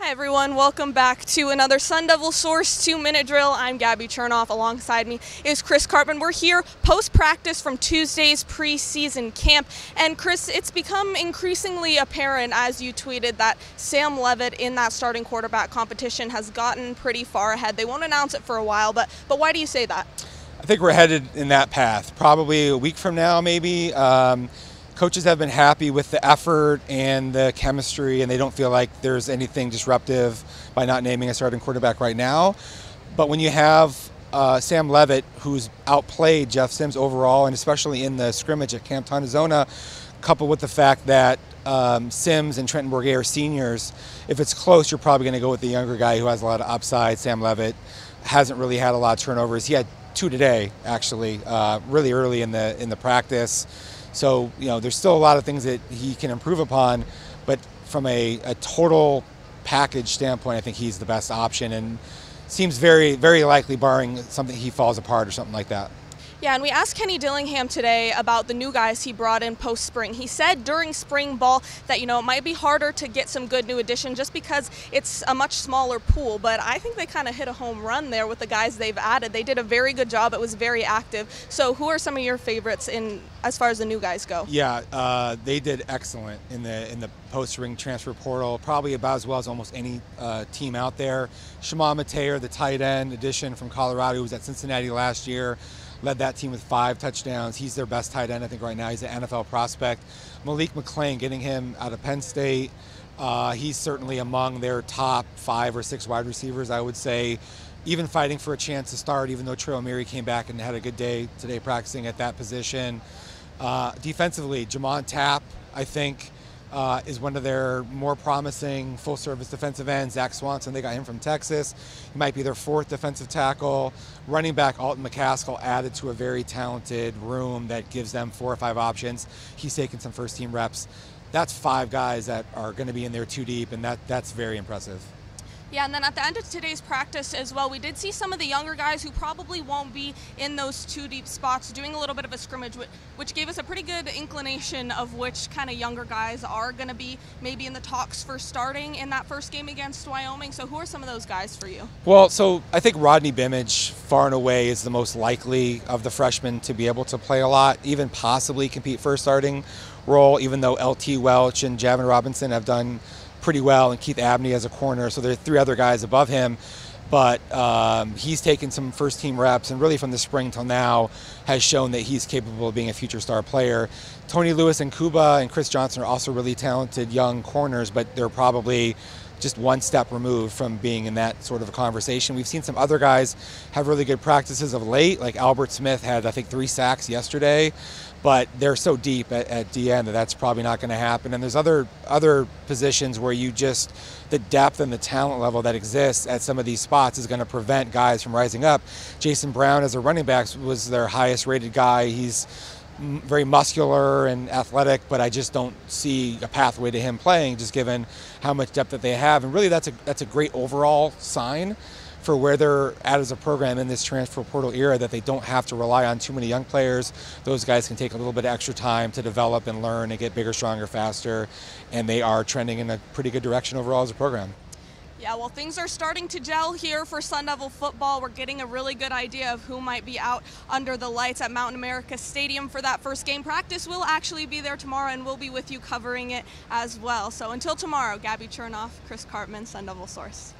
Hi everyone, welcome back to another Sun Devil Source 2-minute drill. I'm Gabby Chernoff. Alongside me is Chris Cartman. We're here post-practice from Tuesday's preseason camp. And Chris, it's become increasingly apparent as you tweeted that Sam Leavitt in that starting quarterback competition has gotten pretty far ahead. They won't announce it for a while, but why do you say that? I think we're headed in that path. Probably a week from now, maybe. Coaches have been happy with the effort and the chemistry, and they don't feel like there's anything disruptive by not naming a starting quarterback right now. But when you have Sam Leavitt, who's outplayed Jeff Sims overall, and especially in the scrimmage at Camp Tontozona, coupled with the fact that Sims and Trenton Bourguet are seniors, if it's close, you're probably going to go with the younger guy who has a lot of upside. Sam Leavitt hasn't really had a lot of turnovers. He had 2 today, actually, really early in the practice. So, there's still a lot of things that he can improve upon, but from a total package standpoint, I think he's the best option and seems very, very likely, barring something he falls apart or something like that. Yeah, and we asked Kenny Dillingham today about the new guys he brought in post-spring. He said during spring ball that, it might be harder to get some good new additions just because it's a much smaller pool, but I think they kind of hit a home run there with the guys they've added. They did a very good job. It was very active. So who are some of your favorites as far as the new guys go? Yeah, they did excellent in the post-spring transfer portal, probably about as well as almost any team out there. Shimon Mateer, the tight end addition from Colorado, who was at Cincinnati last year, led that team with 5 touchdowns. He's their best tight end, I think, right now. He's an NFL prospect. Malik McClain, getting him out of Penn State. He's certainly among their top 5 or 6 wide receivers, I would say, even fighting for a chance to start, even though Trey O'Meary came back and had a good day today practicing at that position. Defensively, Jamon Tapp, I think, is one of their more promising full-service defensive ends. Zach Swanson, they got him from Texas. He might be their 4th defensive tackle. Running back Alton McCaskill added to a very talented room that gives them 4 or 5 options. He's taking some first-team reps. That's 5 guys that are going to be in there 2 deep, and that's very impressive. Yeah, and then at the end of today's practice as well, we did see some of the younger guys who probably won't be in those 2 deep spots doing a little bit of a scrimmage, which gave us a pretty good inclination of which kind of younger guys are going to be maybe in the talks for starting in that first game against Wyoming. So who are some of those guys for you? Well, so I think Rodney Bimage, far and away, is the most likely of the freshmen to be able to play a lot, even possibly compete for a starting role, even though LT Welch and Javon Robinson have done pretty well, and Keith Abney as a corner, so there are 3 other guys above him, but he's taken some first team reps, and really from the spring till now has shown that he's capable of being a future star player. Tony Lewis and Kuba and Chris Johnson are also really talented young corners, but they're probably just 1 step removed from being in that sort of a conversation. We've seen some other guys have really good practices of late, like Albert Smith had, I think, 3 sacks yesterday, but they're so deep at DN that that's probably not going to happen. And there's other positions where the depth and the talent level that exists at some of these spots is going to prevent guys from rising up. Jason Brown, as a running back, was their highest rated guy. He's very muscular and athletic, but I just don't see a pathway to him playing, just given how much depth that they have. And really, that's a great overall sign for where they're at as a program in this transfer portal era, that they don't have to rely on too many young players. Those guys can take a little bit of extra time to develop and learn and get bigger, stronger, faster, and they are trending in a pretty good direction overall as a program. Yeah, well, things are starting to gel here for Sun Devil football. We're getting a really good idea of who might be out under the lights at Mountain America Stadium for that first game. Practice will actually be there tomorrow, and we'll be with you covering it as well. So until tomorrow, Gabby Chernoff, Chris Cartman, Sun Devil Source.